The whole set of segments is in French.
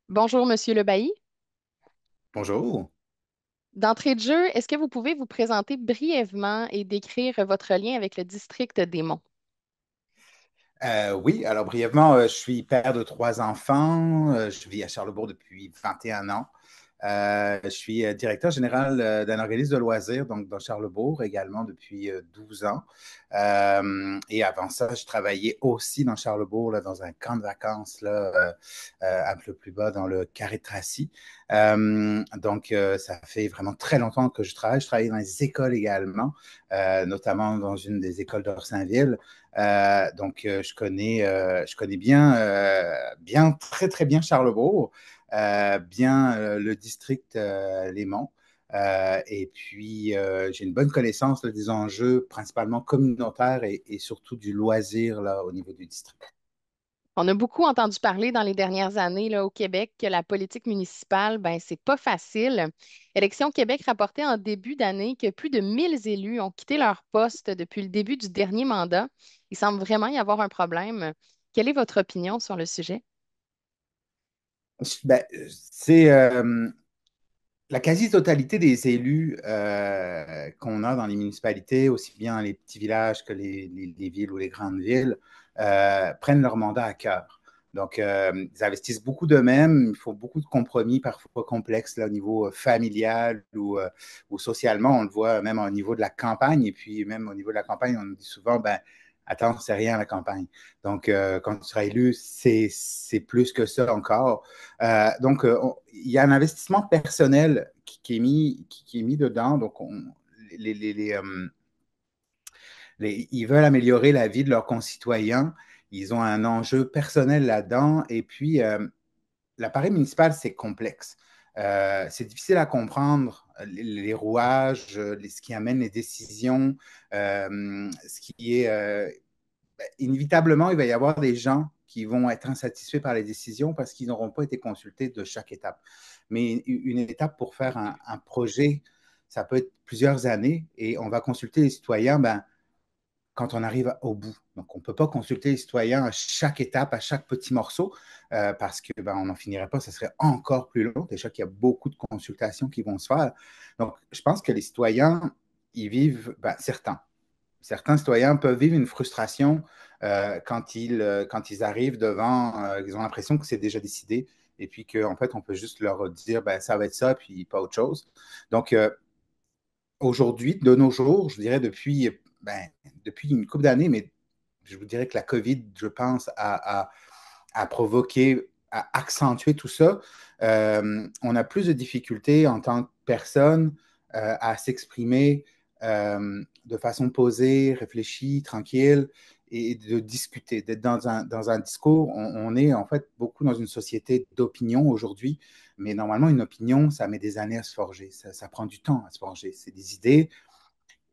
Bonjour, Monsieur Le Bailly. Bonjour. D'entrée de jeu, est-ce que vous pouvez vous présenter brièvement et décrire votre lien avec le district des Monts? Oui, alors brièvement, je suis père de trois enfants. Je vis à Charlebourg depuis 21 ans. Je suis directeur général d'un organisme de loisirs, donc dans Charlebourg également depuis 12 ans. Et avant ça, je travaillais aussi dans Charlebourg, là, dans un camp de vacances, là, un peu plus bas dans le Carré-Tracy. Donc, ça fait vraiment très longtemps que je travaille. Je travaille dans les écoles également, notamment dans une des écoles d'Orsainville. Donc, je connais bien, bien, très, très bien Charlebourg, bien le district Léman. Et puis, j'ai une bonne connaissance là, des enjeux principalement communautaires et surtout du loisir là, au niveau du district. On a beaucoup entendu parler dans les dernières années là, au Québec que la politique municipale, ben, c'est pas facile. Élections Québec rapportait en début d'année que plus de 1000 élus ont quitté leur poste depuis le début du dernier mandat. Il semble vraiment y avoir un problème. Quelle est votre opinion sur le sujet? Ben, c'est la quasi-totalité des élus qu'on a dans les municipalités, aussi bien dans les petits villages que les villes ou les grandes villes, prennent leur mandat à cœur. Donc, ils investissent beaucoup d'eux-mêmes, il faut beaucoup de compromis, parfois complexes là, au niveau familial ou socialement. On le voit même au niveau de la campagne. Et puis, même au niveau de la campagne, on dit souvent, ben, attends, c'est rien la campagne. Donc, quand tu seras élu, c'est plus que ça encore. Donc, il y a un investissement personnel qui est mis dedans. Donc, les, les- les, euh, ils veulent améliorer la vie de leurs concitoyens. Ils ont un enjeu personnel là-dedans. Et puis, l'appareil municipal, c'est complexe. C'est difficile à comprendre, les rouages, ce qui amène les décisions, ce qui est inévitablement, il va y avoir des gens qui vont être insatisfaits par les décisions parce qu'ils n'auront pas été consultés de chaque étape. Mais une étape pour faire un projet, ça peut être plusieurs années et on va consulter les citoyens quand on arrive au bout. Donc, on ne peut pas consulter les citoyens à chaque étape, à chaque petit morceau, parce que on n'en finirait pas, ça serait encore plus long. Déjà qu'il y a beaucoup de consultations qui vont se faire. Donc, je pense que les citoyens, ils vivent, certains citoyens peuvent vivre une frustration quand ils arrivent devant, ils ont l'impression que c'est déjà décidé et puis qu'en fait, on peut juste leur dire, ben, ça va être ça, puis pas autre chose. Donc, aujourd'hui, de nos jours, je dirais depuis une couple d'années, mais je vous dirais que la COVID, je pense, a provoqué, a accentué tout ça. On a plus de difficultés en tant que personne à s'exprimer de façon posée, réfléchie, tranquille et de discuter, d'être dans un discours. On est en fait beaucoup dans une société d'opinion aujourd'hui, mais normalement, une opinion, ça met des années à se forger. Ça prend du temps à se forger. C'est des idées.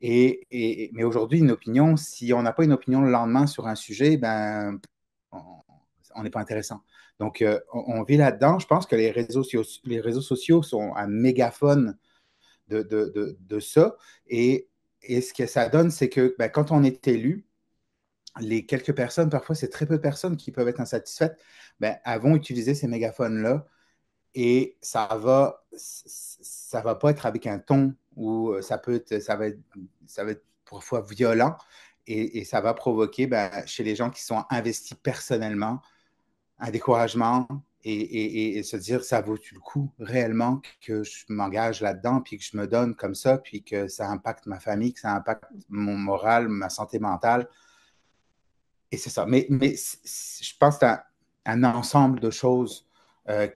Mais aujourd'hui, une opinion, si on n'a pas une opinion le lendemain sur un sujet, on n'est pas intéressant. Donc, on vit là-dedans. Je pense que les réseaux sociaux sont un mégaphone de ça. Et, et ce que ça donne, c'est que quand on est élu, les quelques personnes, parfois c'est très peu de personnes qui peuvent être insatisfaites, elles vont utiliser ces mégaphones-là et ça va pas être avec un ton où ça va être parfois violent et ça va provoquer chez les gens qui sont investis personnellement un découragement et se dire ça vaut-tu le coup réellement que je m'engage là-dedans, puis que je me donne comme ça, puis que ça impacte ma famille, que ça impacte mon moral, ma santé mentale. Et c'est ça. Mais je pense que c'est un ensemble de choses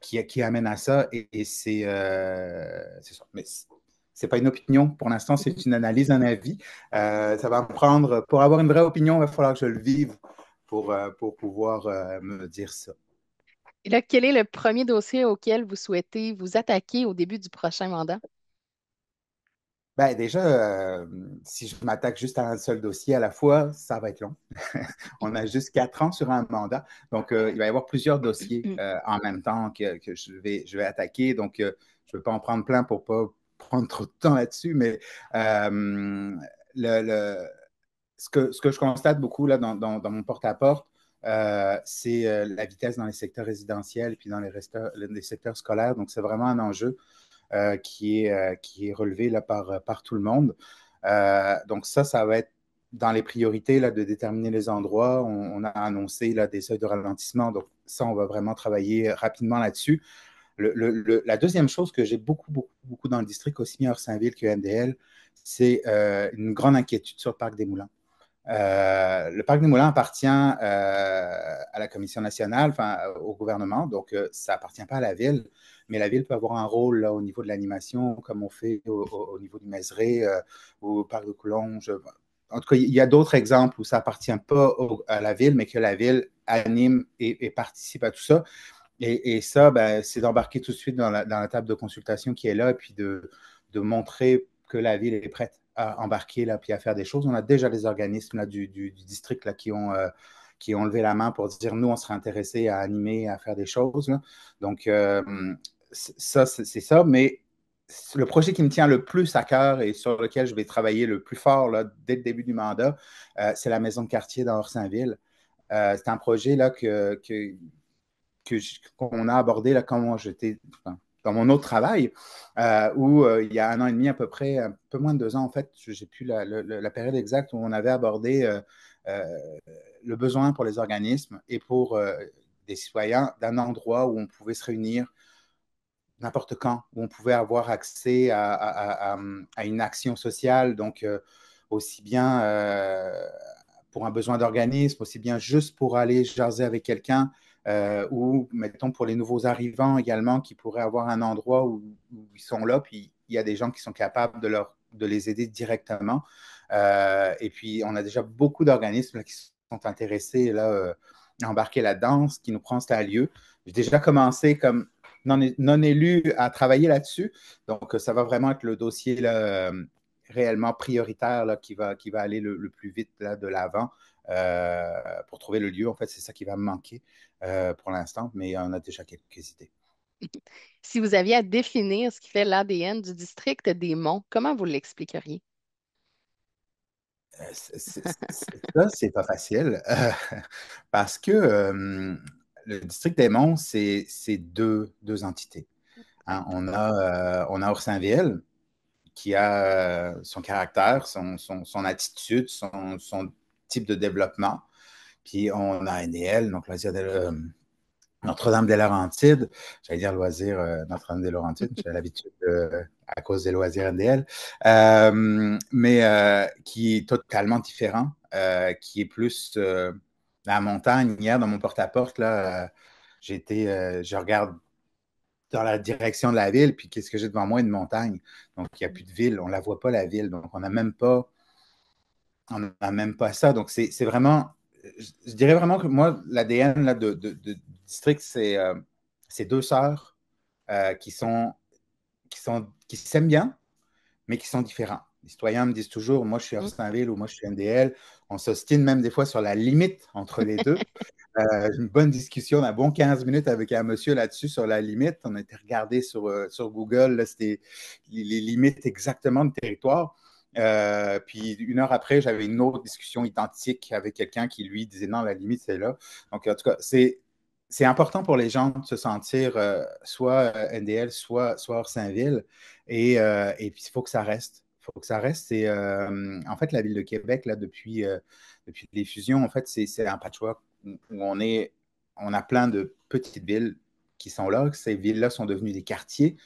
qui amènent à ça et c'est ça. Mais c'est pas une opinion. Pour l'instant, c'est une analyse, un avis. Ça va me prendre, pour avoir une vraie opinion, il va falloir que je le vive pour pouvoir me dire ça. Et là, quel est le premier dossier auquel vous souhaitez vous attaquer au début du prochain mandat? Déjà, si je m'attaque juste à un seul dossier à la fois, ça va être long. On a juste 4 ans sur un mandat. Donc, il va y avoir plusieurs dossiers en même temps que je vais attaquer. Donc, je ne veux pas en prendre plein pour ne pas prendre trop de temps là-dessus. Mais le, le- ce que je constate beaucoup là, dans mon porte-à-porte, c'est la vitesse dans les secteurs résidentiels et puis dans les secteurs scolaires. Donc, c'est vraiment un enjeu qui est relevé là, par tout le monde. Donc, ça va être dans les priorités là, de déterminer les endroits. On a annoncé là, des seuils de ralentissement. Donc, ça, on va vraiment travailler rapidement là-dessus. La deuxième chose que j'ai beaucoup, beaucoup, beaucoup dans le district, aussi bien Orsainville que MDL, c'est une grande inquiétude sur le parc des Moulins. Le parc des Moulins appartient à la Commission nationale, enfin au gouvernement, donc ça appartient pas à la ville, mais la ville peut avoir un rôle là, au niveau de l'animation, comme on fait au niveau du Mézeray, au parc de Coulonges. En tout cas, il y a d'autres exemples où ça appartient pas à la ville, mais que la ville anime et participe à tout ça. Et ça, ben, c'est d'embarquer tout de suite dans la table de consultation qui est là, et puis de montrer que la ville est prête à embarquer là, puis à faire des choses. On a déjà des organismes là, du district là, qui ont levé la main pour dire nous, on serait intéressés à animer, à faire des choses. Là. Donc, ça, c'est ça. Mais le projet qui me tient le plus à cœur et sur lequel je vais travailler le plus fort là, dès le début du mandat, c'est la maison de quartier dans Orsainville. C'est un projet là, qu'on a abordé là, quand j'étais enfin, dans mon autre travail, où il y a un an et demi à peu près, un peu moins de 2 ans en fait, j'ai plus la période exacte où on avait abordé euh, le besoin pour les organismes et pour des citoyens d'un endroit où on pouvait se réunir n'importe quand, où on pouvait avoir accès à une action sociale, donc aussi bien pour un besoin d'organisme, aussi bien juste pour aller jaser avec quelqu'un, ou mettons pour les nouveaux arrivants également qui pourraient avoir un endroit où ils sont là, puis il y a des gens qui sont capables de les aider directement. Et puis, on a déjà beaucoup d'organismes là, qui sont intéressés là, à embarquer là-dedans, ce qui nous prend à lieu. J'ai déjà commencé comme non élu à travailler là-dessus. Donc, ça va vraiment être le dossier là, réellement prioritaire là, qui va aller le plus vite là, de l'avant pour trouver le lieu. En fait, c'est ça qui va me manquer pour l'instant, mais on a déjà quelques idées. Si vous aviez à définir ce qui fait l'ADN du district des Monts, comment vous l'expliqueriez? Ça, c'est pas facile parce que le district des Monts, c'est deux entités. Hein. On a Orsainville qui a son caractère, son attitude, son type de développement. Puis on a NDL, donc Notre-Dame-des-Laurentides, j'allais dire loisir Notre-Dame-des-Laurentides, j'ai l'habitude à cause des loisirs NDL, mais qui est totalement différent, qui est plus la montagne. Hier, dans mon porte-à-porte, là, je regarde dans la direction de la ville, puis qu'est-ce que j'ai devant moi? Une montagne. Donc, il n'y a plus de ville, on ne la voit pas, la ville. Donc, on n'a même pas ça. Donc, c'est vraiment, je dirais vraiment que moi, l'ADN là, du district, c'est deux sœurs qui s'aiment bien, mais qui sont différents. Les citoyens me disent toujours, moi je suis Hmm. Orsainville ou moi je suis NDL. On s'ostine même des fois sur la limite entre les deux. Une bonne discussion, un bon 15 minutes avec un monsieur là-dessus sur la limite. On a été regardé sur Google, là, c'était les limites exactement de territoire. Puis une heure après, j'avais une autre discussion identique avec quelqu'un qui lui disait non, la limite c'est là. Donc en tout cas, c'est important pour les gens de se sentir soit NDL, soit Orsainville. Et puis il faut que ça reste. Il faut que ça reste. En fait, la ville de Québec, là, depuis les fusions, en fait, c'est un patchwork où on a plein de petites villes qui sont là. Ces villes-là sont devenues des quartiers.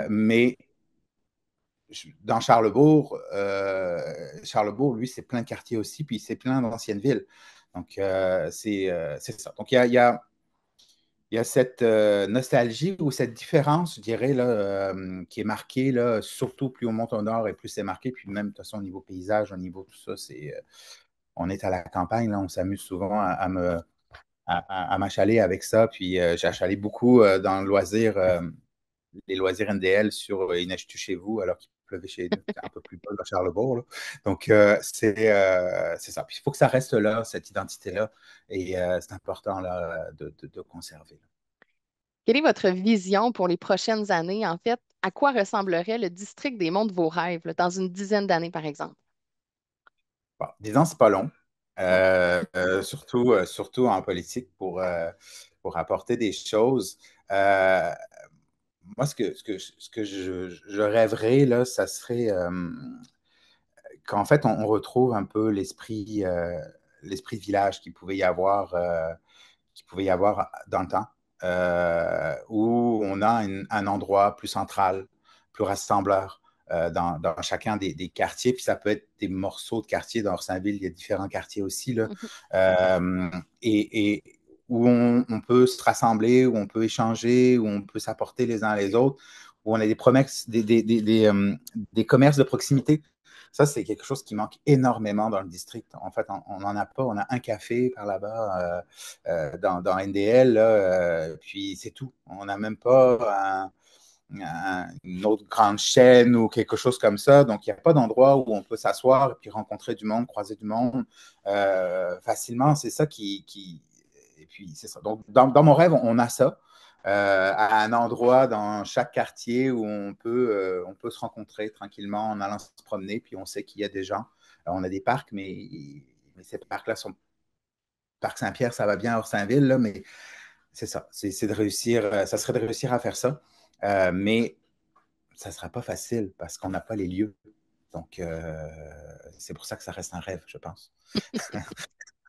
Mais dans Charlebourg, lui, c'est plein de quartiers aussi, puis c'est plein d'anciennes villes. Donc, c'est ça. Donc, il y a cette nostalgie ou cette différence, je dirais, là, qui est marquée, là, surtout plus on monte au nord et plus c'est marqué. Puis même, de toute façon, au niveau paysage, au niveau tout ça, on est à la campagne, là, on s'amuse souvent à m'achaler avec ça. Puis j'ai achalé beaucoup dans les loisirs NDL sur Il neige-tu chez vous alors qu'il pleuvait chez nous. C'est un peu plus bas à Charlebourg. Là. Donc, c'est ça. Puis il faut que ça reste là, cette identité-là. Et c'est important là, de conserver. Quelle est votre vision pour les prochaines années? En fait, à quoi ressemblerait le district des Monts de vos rêves, là, dans une dizaine d'années, par exemple? Bon, 10 ans, c'est pas long. surtout en politique pour apporter des choses. Euh, Moi, ce que je rêverais, là, ça serait qu'en fait, on retrouve un peu l'esprit village qu'il pouvait y avoir dans le temps, où on a un endroit plus central, plus rassembleur dans chacun des quartiers. Puis ça peut être des morceaux de quartiers. Dans Orsainville, il y a différents quartiers aussi, là. Euh, et où on peut se rassembler, où on peut échanger, où on peut s'apporter les uns les autres, où on a des promesses, des commerces de proximité. Ça, c'est quelque chose qui manque énormément dans le district. En fait, on n'en a pas. On a un café par là-bas dans NDL, là, puis c'est tout. On n'a même pas une autre grande chaîne ou quelque chose comme ça. Donc, il n'y a pas d'endroit où on peut s'asseoir et puis rencontrer du monde, croiser du monde facilement. C'est ça Et puis, c'est ça. Donc, dans mon rêve, on a ça. À un endroit dans chaque quartier où on peut se rencontrer tranquillement en allant se promener, puis on sait qu'il y a des gens. On a des parcs, mais ces parcs-là sont Parc Saint-Pierre, ça va bien hors Saint-Ville, là, mais c'est ça. C'est de réussir, ça serait de réussir à faire ça. Mais ça ne sera pas facile parce qu'on n'a pas les lieux. Donc, c'est pour ça que ça reste un rêve, je pense.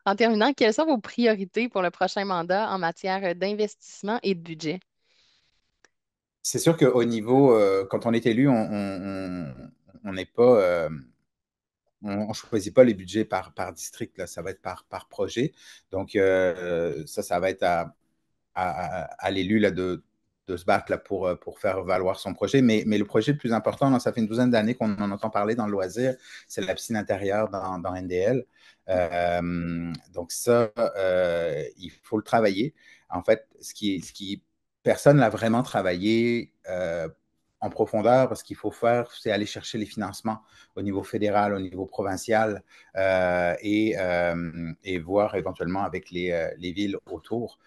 En terminant, quelles sont vos priorités pour le prochain mandat en matière d'investissement et de budget? C'est sûr qu'au niveau, quand on est élu, on n'est pas, on ne choisit pas les budgets par district, là, ça va être par projet. Donc, ça va être à l'élu là, de se battre là, pour faire valoir son projet. Mais le projet le plus important, là, ça fait une douzaine d'années qu'on en entend parler dans le loisir, c'est la piscine intérieure dans NDL. Donc ça, il faut le travailler. En fait, personne l'a vraiment travaillé en profondeur. Ce qu'il faut faire, c'est aller chercher les financements au niveau fédéral, au niveau provincial et voir éventuellement avec les villes autour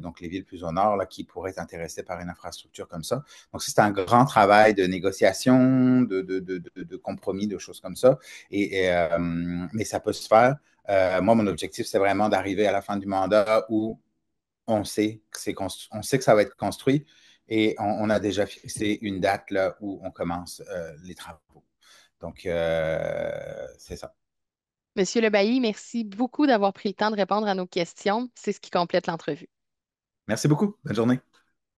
donc les villes plus au nord là, qui pourraient être intéressées par une infrastructure comme ça. Donc, c'est un grand travail de négociation, de compromis, de choses comme ça. Mais ça peut se faire. Moi, mon objectif, c'est vraiment d'arriver à la fin du mandat où on sait que ça va être construit et on a déjà fixé une date là, où on commence les travaux. Donc, c'est ça. Monsieur Le Bailly, merci beaucoup d'avoir pris le temps de répondre à nos questions. C'est ce qui complète l'entrevue. Merci beaucoup. Bonne journée.